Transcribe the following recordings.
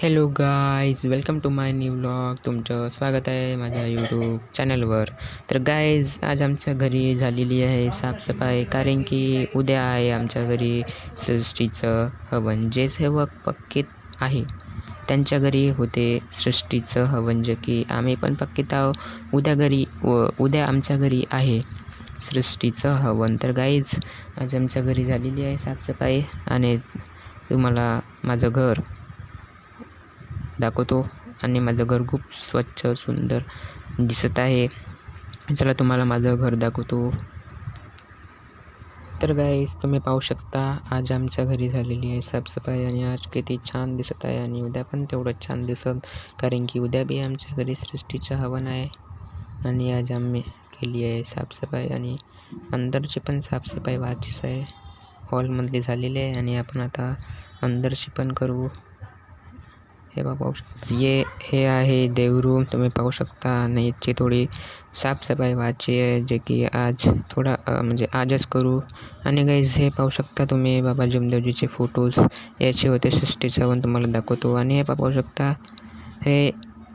Hello guys, welcome to my new vlog. तुमचं स्वागत आहे माझ्या यूट्यूब चॅनलवर. तर गाईज, आज आमच्या घरी झालेली आहे साफसफाई, कारण की उद्या आहे आमच्या घरी सृष्टीचं हवन. जे सेवक पक्के आहे त्यांच्या घरी होते सृष्टीचं हवन, जे की आम्ही पण पक्कीत आहो. उद्या आमच्या घरी आहे सृष्टीचं हवन. तर गाईज, आज आमच्या घरी झालेली आहे साफसफाई आणि तुम्हाला माझं घर दाखवतो. आणि माझं घर खूप स्वच्छ सुंदर दिसत आहे. चला तुम्हाला माझं घर दाखवतो. तर गाईस, तुम्ही पाहू शकता आज आमच्या घरी झालेली आहे साफसफाई आणि आज किती छान दिसत आहे आणि उद्या पण तेवढंच छान दिसत, कारण की उद्या बी आमच्या घरी सृष्टीचं हवन आहे. आणि आज आम्ही केली आहे साफसफाई आणि अंदरची पण साफसफाई व्हायचीच आहे. हॉलमधली झालेली आहे आणि आपण आता अंदरची पण करू. हे पाहू शकता, हे आहे देवरूम, तुम्ही पाहू शकता. आणि याची थोडी साफसफाई व्हायची आहे, जे की आज म्हणजे आजच करू. आणि गाईज, हे पाहू शकता तुम्ही बाबा जमदेवजीचे फोटोज याचे होते सृष्टीचं हवन, तुम्हाला दाखवतो. आणि हे पाहू शकता,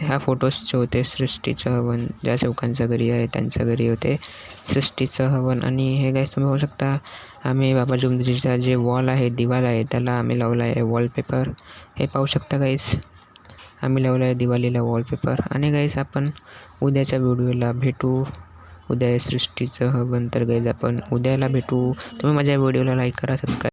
ह्या फोटोजचे होते सृष्टीचं हवन. ज्या चौकांच्या घरी आहे त्यांच्या घरी होते सृष्टीचं हवन. आणि हे गाईज तुम्ही पाहू शकता, आम्ही बाबा जमदेवजीचा जे वॉल आहे, दिवाल आहे, त्याला आम्ही लावला आहे वॉलपेपर. हे पाहू शकता गाईज, आम्ही लावला आहे दिवाळीला वॉलपेपर. आणि गाईज, आपण उद्याच्या व्हिडिओला भेटू. उद्या आहे सृष्टीचं हवन, तर गाईज आपण उद्याला भेटू. तुम्ही माझ्या व्हिडिओला लाईक करा, सबस्क्राईब